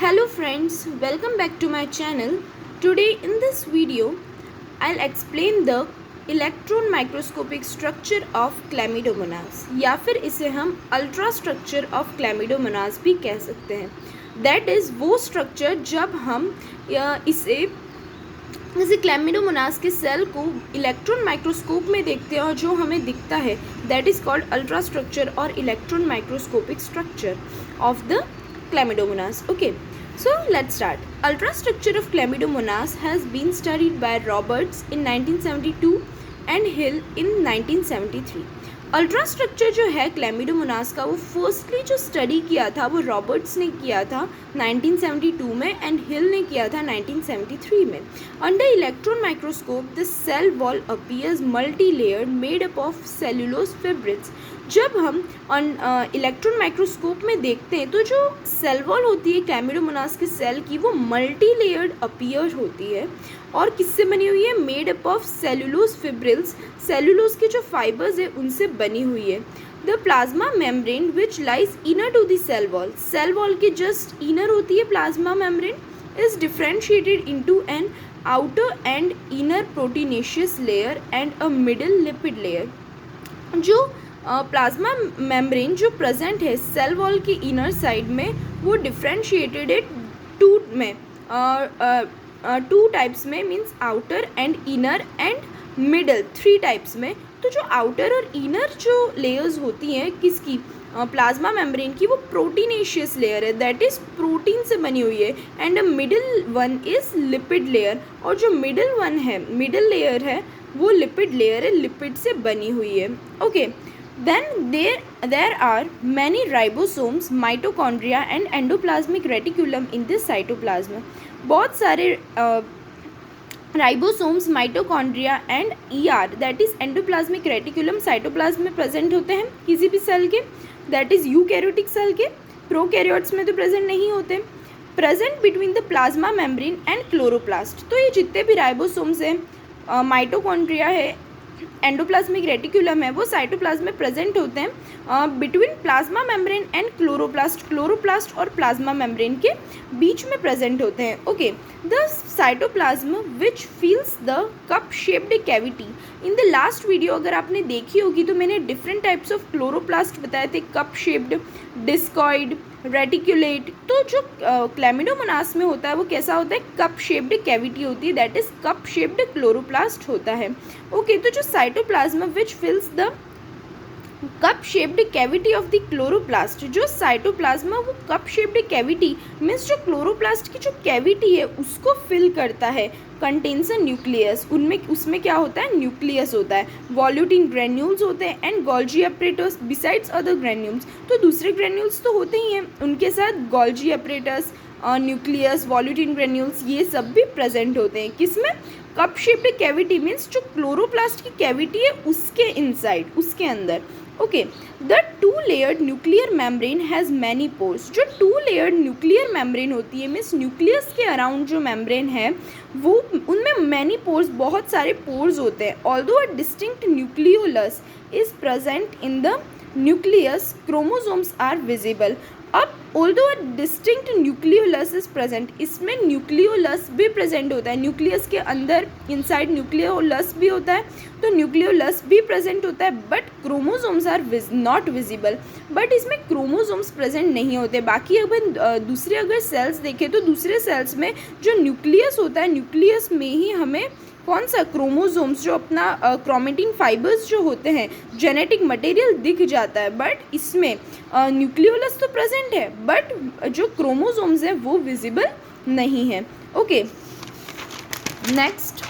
Hello friends, welcome back to my channel. Today in this video, I'll explain the electron microscopic structure of Chlamydomonas या फिर इसे हम ultra structure of क्लैमिडोमोनास भी कह सकते हैं। दैट इज़ वो स्ट्रक्चर जब हम इसे जैसे क्लैमिडोमोनास के सेल को इलेक्ट्रॉन माइक्रोस्कोप में देखते हैं और जो हमें दिखता है that is called ultrastructure और electron microscopic structure of the Chlamydomonas. Okay, so let's start. Ultrastructure of Chlamydomonas has been studied by Roberts in 1972 and Hill in 1973. Ultra structure जो है क्लैमिडोमोनास का वो फर्स्टली जो स्टडी किया था वो Roberts ने किया था 1972 में एंड हिल ने किया था 1973 में। Under electron microscope the cell wall appears multi layered made up of cellulose fibrils. जब हम इलेक्ट्रॉन माइक्रोस्कोप में देखते हैं तो जो सेल वॉल होती है क्लैमिडोमोनास के सेल की वो मल्टी लेयर्ड अपीयर होती है और किससे बनी हुई है? Made up of cellulose fibrils. Cellulose के जो फाइबर्स है उनसे बनी हुई है। The plasma membrane which lies inner to the cell wall के जस्ट इनर होती है plasma membrane is differentiated into an outer and inner proteinaceous layer and a middle lipid layer. जो प्लाज्मा मेम्ब्रेन जो प्रेजेंट है cell wall की inner side में वो differentiated है टू टाइप्स में means outer and inner and middle 3 types में। तो जो आउटर और इनर जो लेयर्स होती हैं किसकी प्लाज्मा मेम्ब्रेन की वो प्रोटीनेशियस लेयर है दैट इज़ प्रोटीन से बनी हुई है and middle one is lipid layer और जो मिडिल लेयर है वो लिपिड लेयर है, लिपिड से बनी हुई है। Okay, then there are many ribosomes, mitochondria and endoplasmic reticulum in this cytoplasm. बहुत सारे ribosomes, mitochondria and ER that is endoplasmic reticulum cytoplasm में प्रेजेंट होते हैं किसी भी सेल के, दैट इज यूकैरियोटिक सेल के। प्रोकैरियोट्स में तो प्रेजेंट नहीं होते। Present between the plasma membrane and chloroplast. तो ये जितने भी राइबोसोम्स हैं, माइटोकॉन्ड्रिया है, एंडोप्लाज्मिक रेटिकुलम है, वो साइटोप्लाज्म में प्रेजेंट होते हैं between plasma membrane and chloroplast और प्लाज्मा मेम्ब्रेन के बीच में प्रेजेंट होते हैं। Okay, the cytoplasm which feels the cup shaped cavity. In the last video अगर आपने देखी होगी तो मैंने डिफरेंट टाइप्स ऑफ क्लोरोप्लास्ट बताए थे, कप शेप्ड, डिस्कॉइड, रेटिकुलेट। तो जो क्लैमिडोमोनास में होता है वो कैसा होता है? कप शेप्ड कैविटी होती है that is cup shaped chloroplast होता है। ओके, तो जो cytoplasm which फिल्स the cup shaped cavity of the chloroplast, जो साइटोप्लाज्म वो कप शेप्ड कैविटी मीन्स जो क्लोरोप्लास्ट की जो कैविटी है उसको फिल करता है, कंटेन्स अ न्यूक्लियस। उसमें क्या होता है? न्यूक्लियस होता है, वॉल्यूटिन ग्रेन्यूल्स होते हैं and Golgi apparatus besides other granules. तो दूसरे ग्रेन्यूल्स तो होते ही हैं, उनके साथ Golgi apparatus, nucleus, volutin granules ये सब भी प्रेजेंट होते हैं। किसमें? कप शेप्ड कैविटी मीन्स जो क्लोरोप्लास्ट की कैविटी है उसके इनसाइड, उसके अंदर। Okay, the two layered nuclear membrane has many pores. जो 2-लेयर्ड न्यूक्लियर मेम्ब्रेन होती है मीन्स न्यूक्लियस के अराउंड जो मेम्ब्रेन है वो उनमें मैनी पोर्स, बहुत सारे पोर्स होते हैं। Although a distinct nucleolus is present in the nucleus, chromosomes are visible. अब although a distinct nucleolus is present, इसमें न्यूक्लियोलस भी प्रेजेंट होता है, न्यूक्लियस के अंदर इनसाइड न्यूक्लियोलस भी होता है, तो न्यूक्लियोलस भी प्रेजेंट होता है but chromosomes are not visible. But इसमें क्रोमोसोम्स प्रेजेंट नहीं होते। बाकी अगर दूसरे अगर सेल्स देखें तो दूसरे सेल्स में जो न्यूक्लियस होता है न्यूक्लियस में ही हमें कौन सा क्रोमोसोम्स जो अपना क्रोमेटिन फाइबर्स जो होते हैं, जेनेटिक मटेरियल दिख जाता है। बट इसमें न्यूक्लियोलस तो प्रेजेंट है बट जो क्रोमोसोम्स हैं वो विजिबल नहीं है। Okay, next,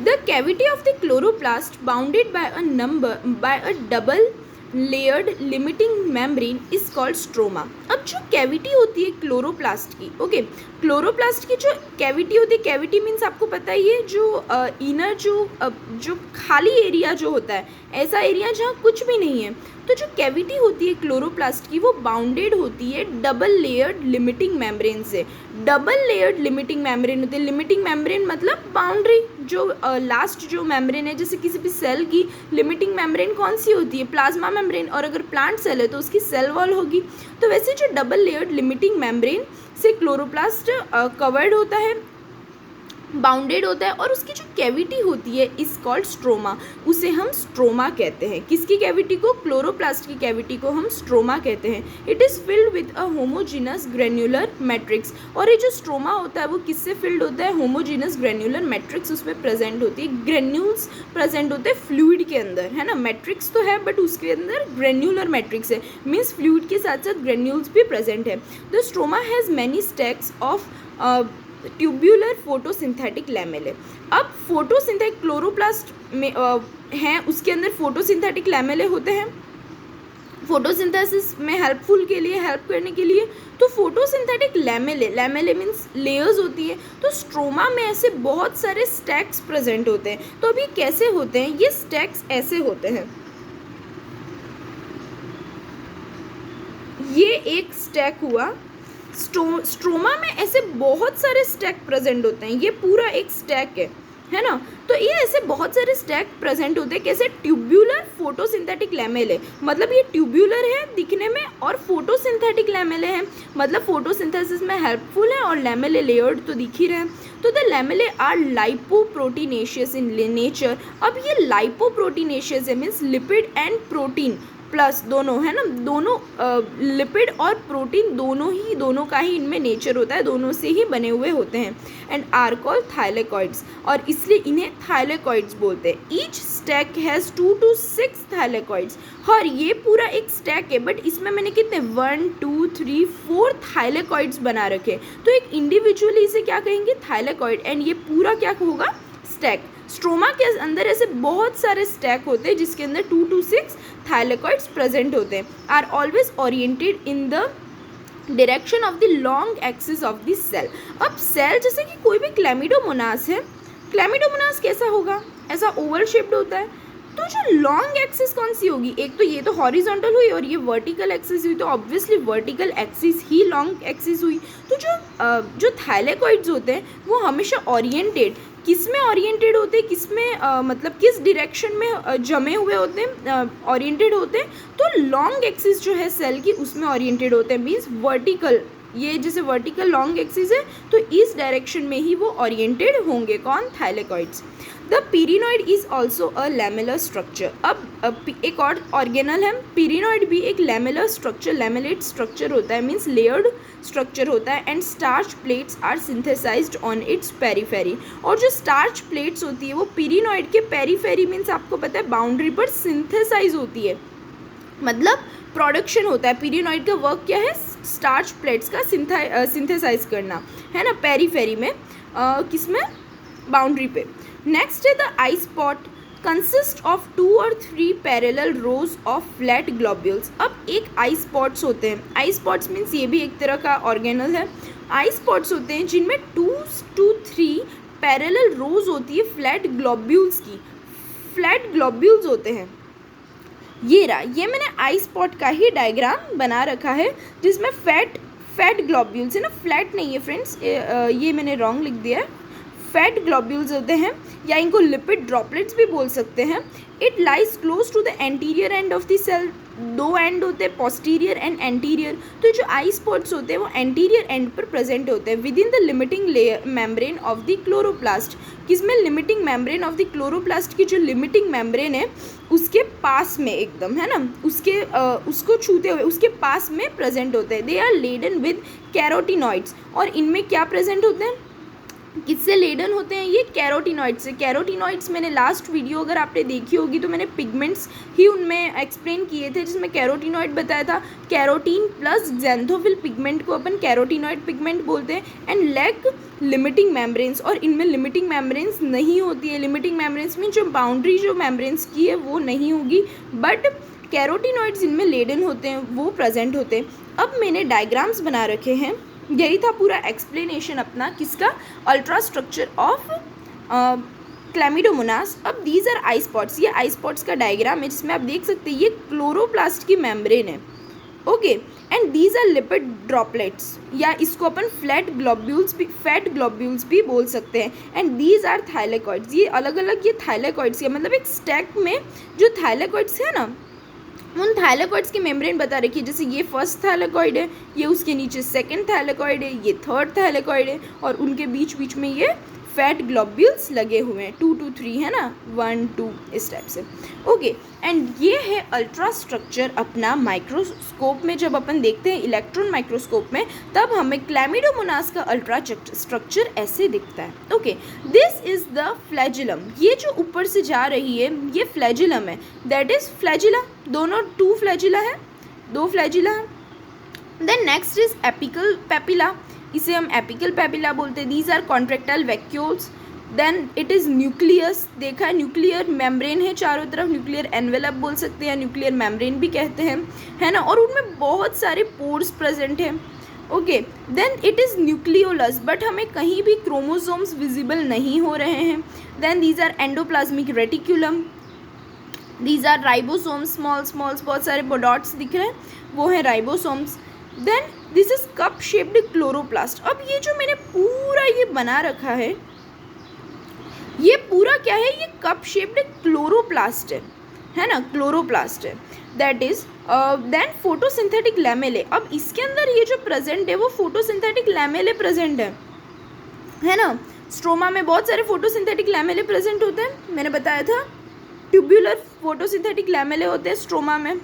the cavity of the chloroplast bounded by a double layered limiting membrane is called stroma. अब जो कैविटी होती है क्लोरोप्लास्ट की, ओके, क्लोरोप्लास्ट की जो कैविटी होती है, कैविटी मीन्स आपको पता ही है जो इनर जो खाली एरिया जो होता है, ऐसा एरिया जहाँ कुछ भी नहीं है। तो जो कैविटी होती है क्लोरोप्लास्ट की वो बाउंडेड होती है डबल लेयर्ड लिमिटिंग मेम्ब्रेन से। डबल लेयर्ड लिमिटिंग मेम्ब्रेन होती है, लिमिटिंग मेम्ब्रेन मतलब बाउंड्री जो लास्ट जो मेम्ब्रेन है, जैसे किसी भी सेल की लिमिटिंग मेम्ब्रेन कौन सी होती है, प्लाज्मा मेम्ब्रेन, और अगर प्लांट सेल है तो उसकी सेल वॉल होगी। तो वैसे जो डबल लेयर्ड लिमिटिंग मेम्ब्रेन से क्लोरोप्लास्ट कवर्ड होता है, बाउंडेड होता है, और उसकी जो कैविटी होती है इज कॉल्ड स्ट्रोमा, उसे हम स्ट्रोमा कहते हैं। किसकी कैविटी को, क्लोरोप्लास्ट की कैविटी को हम स्ट्रोमा कहते हैं। It is filled with a homogeneous granular matrix, और ये जो स्ट्रोमा होता है वो किससे फिल्ड होता है, होमोजीनस ग्रेन्युलर मैट्रिक्स उसमें प्रेजेंट होती है, ग्रेन्यूल्स प्रेजेंट होते हैं फ्लूइड के अंदर, है ना। मैट्रिक्स तो है बट उसके अंदर ग्रेन्युलर मैट्रिक्स है, मीन्स फ्लूइड के साथ साथ ग्रेन्यूल्स भी प्रेजेंट है। The stroma has many stacks of tubular photosynthetic lamellae. अब फोटोसिंथेटिक क्लोरोप्लास्ट में हैं, उसके अंदर फोटोसिंथेटिक लैमेले होते हैं फोटोसिंथेसिस में हेल्पफुल के लिए, हेल्प करने के लिए। तो फोटोसिंथेटिक लैमेले मीन्स लेयर्स होती है। तो स्ट्रोमा में ऐसे बहुत सारे स्टैक्स प्रेजेंट होते हैं। तो अभी कैसे होते हैं ये स्टैक्स, ऐसे होते हैं। ये एक स्टैक हुआ, स्ट्रोमा में ऐसे बहुत सारे स्टैक प्रेजेंट होते हैं, ये पूरा एक स्टैक है ना। तो ये ऐसे बहुत सारे स्टैक प्रेजेंट होते हैं, कैसे, ट्यूब्यूलर फोटोसिंथेटिक लैमेले, मतलब ये ट्यूब्यूलर है दिखने में, और फोटोसिंथेटिक लैमेले हैं, मतलब फोटोसिंथेसिस में हेल्पफुल है, और लैमेले लेयर्ड तो दिख ही रहे हैं। तो द लैमेले आर लाइपोप्रोटीनेशियस इन नेचर। अब ये लाइपोप्रोटीनेशियस है, means lipid and protein plus दोनों, है ना, दोनों लिपिड और प्रोटीन दोनों का ही इनमें नेचर होता है, दोनों से ही बने हुए होते हैं। एंड आर कॉल्ड थाइलेकॉइड्स, और इसलिए इन्हें थाइलेकॉइड्स बोलते हैं। Each stack has 2 to 6 thylakoids. और ये पूरा एक स्टैक है, बट इसमें मैंने कितने 1 2 3 4 थाइलेकॉइड्स बना रखे। तो एक इंडिविजुअली इसे क्या कहेंगे, थाइलेकॉइड, एंड ये पूरा क्या होगा, स्टैक। स्ट्रोमा के अंदर ऐसे बहुत सारे स्टैक होते हैं जिसके अंदर 2 to 6 थाइलेकॉइड्स प्रेजेंट होते हैं। Are always oriented in the direction of the long axis of the cell. अब सेल, जैसे कि कोई भी क्लैमिडोमोनास है, क्लैमिडोमोनास कैसा होगा, ऐसा ओवल शेप्ड होता है। तो जो लॉन्ग एक्सिस कौन सी होगी, एक तो ये तो हॉरिजॉन्टल हुई और ये वर्टिकल एक्सिस हुई, तो ऑब्वियसली वर्टिकल एक्सिस ही लॉन्ग एक्सिस हुई। तो जो थाइलेकॉइड्स होते हैं वो हमेशा ओरिएंटेड, किस में ओरिएंटेड होते हैं, किस में मतलब किस डायरेक्शन में जमे हुए होते हैं, ओरिएंटेड होते हैं। तो लॉन्ग एक्सिस जो है सेल की उसमें ओरिएंटेड होते हैं, मीन्स वर्टिकल, ये जैसे वर्टिकल लॉन्ग एक्सिस है तो इस डायरेक्शन में ही वो ओरिएंटेड होंगे, कौन, thylakoids. The pyrenoid is also a lamellar structure. अब एक और ऑर्गेनल है, पीरिनॉइड भी एक लैमेलर स्ट्रक्चर, लैमेलेट स्ट्रक्चर होता है, मीन्स लेयर्ड स्ट्रक्चर होता है। And starch plates are synthesised on its periphery. और जो स्टार्च प्लेट्स होती है वो पीरिनॉइड के पेरीफेरी, मीन्स आपको पता है बाउंड्री पर सिंथेसाइज होती है, मतलब प्रोडक्शन होता है। पीरिनॉइड का वर्क क्या है, स्टार्च प्लेट्स का सिंथेसाइज करना, है ना, पेरीफेरी में, किसमें, बाउंड्री पे। नेक्स्ट है the I spot, consist of 2 or 3 parallel rose of flat globules. अब एक आई स्पॉट्स होते हैं, आई स्पॉट्स मीन्स ये भी एक तरह का ऑर्गेनल है। आई स्पॉट्स होते हैं जिनमें 2 to 3 पैरेलल रोज होती है फ्लैट ग्लोब्यूल्स की, फ्लैट ग्लोब्यूल्स होते हैं। ये रहा, ये मैंने आई स्पॉट का ही डायग्राम बना रखा है जिसमें फैट ग्लोब्यूल्स है ना, फ्लैट नहीं है फ्रेंड्स, ये मैंने रॉन्ग लिख दिया है। फैट ग्लोब्यूल्स होते हैं, या इनको लिपिड ड्रॉपलेट्स भी बोल सकते हैं। It lies close to the anterior end of the cell. 2 end होते हैं, पोस्टीरियर एंड एंटीरियर। तो जो आई स्पॉट्स होते हैं वो एंटीरियर एंड पर प्रेजेंट होते हैं, within the limiting layer membrane of the chloroplast. किसमें, limiting membrane of the chloroplast की जो लिमिटिंग मेम्ब्रेन है उसके पास में एकदम, है ना, उसको छूते हुए उसके पास में प्रेजेंट होते हैं। They are laden with carotenoids. और इनमें क्या प्रेजेंट होते हैं, किससे लेडन होते हैं ये, कैरोटिनॉइड से। कैरोटिनॉइड्स मैंने लास्ट वीडियो अगर आपने देखी होगी तो मैंने पिगमेंट्स ही उनमें एक्सप्लेन किए थे, जिसमें कैरोटिनॉइड बताया था। कैरोटीन प्लस ज़ैंथोफिल पिगमेंट को अपन कैरोटिनॉइड पिगमेंट बोलते हैं। एंड लैक लिमिटिंग मेम्ब्रेन्स, और इनमें लिमिटिंग मेम्ब्रेन्स नहीं होती है। लिमिटिंग मेम्ब्रेन्स में जो बाउंड्री जो मेम्ब्रेन्स की है वो नहीं होगी, बट कैरोटिनॉइड्स इनमें लेडन होते हैं, वो प्रेजेंट होते हैं। अब मैंने डायग्राम्स बना रखे हैं, यही था पूरा एक्सप्लेनेशन अपना, किसका, अल्ट्रा स्ट्रक्चर ऑफ क्लैमिडोमोनास। अब दीज आर आई स्पॉट्स, ये आई स्पॉट्स का डायग्राम है जिसमें आप देख सकते हैं ये क्लोरोप्लास्ट की मेम्ब्रेन है, okay, and these are lipid droplets, या इसको अपन फैट ग्लोब्यूल्स भी बोल सकते हैं. And these are thylakoids. ये अलग अलग ये थाइलेकॉइड्स है, मतलब एक स्टैक में जो थाइलेकॉइड्स है ना, उन थाइलेकॉइड्स की मेम्ब्रेन बता रखी है. जैसे ये फर्स्ट थाइलेकॉइड है, ये उसके नीचे सेकंड थाइलेकॉइड है, ये थर्ड थाइलेकॉइड है, और उनके बीच बीच में ये फैट ग्लोब्यूल्स लगे हुए हैं. 2 to 3 है ना, 1 2 इस टाइप से. ओके, एंड ये है अल्ट्रा स्ट्रक्चर अपना माइक्रोस्कोप में. जब अपन देखते हैं इलेक्ट्रॉन माइक्रोस्कोप में, तब हमें क्लैमिडोमोनास का अल्ट्रा स्ट्रक्चर ऐसे दिखता है. Okay, this is the flagellum. ये जो ऊपर से जा रही है ये फ्लैजिलम है, दैट इज फ्लैजिला. दोनों 2 फ्लैजिला है, 2 फ्लैजिला है. Then next is apical papilla. इसे हम एपिकल पेपिला बोलते हैं. These are contractile vacuoles. Then it is nucleus. देखा है, न्यूक्लियर मेम्ब्रेन है चारों तरफ, न्यूक्लियर एनवेलप बोल सकते हैं, न्यूक्लियर मेम्ब्रेन भी कहते हैं, है ना, और उनमें बहुत सारे पोर्स प्रेजेंट हैं. Okay, then it is nucleolus, but हमें कहीं भी क्रोमोसोम्स विजिबल नहीं हो रहे हैं. Then these are endoplasmic reticulum. These are ribosomes, small बहुत सारे डॉट्स दिख रहे हैं, वो हैं ribosomes. Then this is cup shaped chloroplast. अब ये जो मैंने पूरा ये बना रखा है, ये पूरा क्या है, ये कप शेप्ड क्लोरोप्लास्ट है ना, क्लोरोप्लास्ट है. That is then photosynthetic lamellae. अब इसके अंदर ये जो प्रेजेंट है वो फोटोसिंथेटिक लैमेले प्रेजेंट है ना. स्ट्रोमा में बहुत सारे फोटोसिंथेटिक लैमेले प्रेजेंट होते हैं, मैंने बताया था. ट्यूब्यूलर फोटोसिंथेटिक लैमेले होते हैं स्ट्रोमा में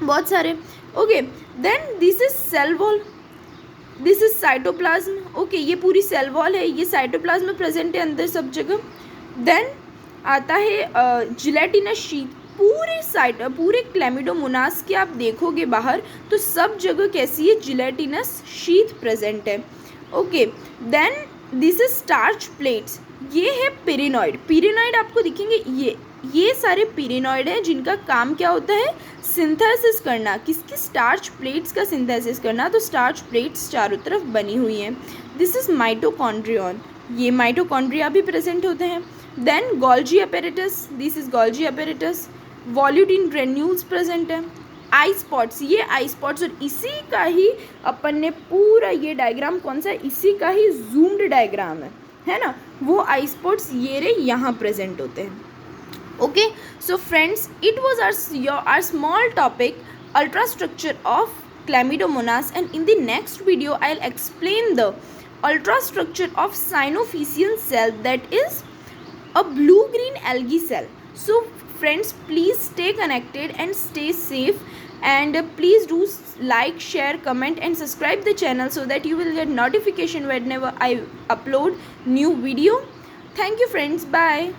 बहुत सारे. Okay, then this is cell wall. This is cytoplasm. Okay, ये पूरी सेल वॉल है, ये साइटोप्लाज्म में प्रेजेंट है अंदर सब जगह. देन आता है जिलेटिनस शीथ. पूरे क्लैमिडोमोनास के आप देखोगे बाहर तो सब जगह कैसी है, जिलेटिनस शीथ प्रेजेंट है. Okay, then this is starch plates. ये है पिरिनॉइड. पिरिनॉइड आपको दिखेंगे, ये सारे पिरिनॉइड हैं जिनका काम क्या होता है, सिंथेसिस करना. किसकी, स्टार्च प्लेट्स का सिंथेसिस करना. तो स्टार्च प्लेट्स चारों तरफ बनी हुई हैं. This is mitochondrion. ये माइटोकॉन्ड्रिया भी प्रेजेंट होते हैं. Then Golgi apparatus. This is Golgi apparatus. Volutin granules present है. आई स्पॉट्स, ये आई स्पॉट्स, और इसी का ही अपन ने पूरा ये डायग्राम कौन सा है, इसी का ही जूम्ड डायग्राम है ना. वो आई स्पॉट्स ये रे यहाँ प्रेजेंट होते हैं. Okay, so friends, it was our small topic, ultrastructure of Chlamydomonas, and in the next video I'll explain the ultrastructure of Cyanophysian cell, that is a blue green algae cell. So friends, please stay connected and stay safe, and please do like, share, comment and subscribe the channel so that you will get notification whenever I upload new video. Thank you friends, bye.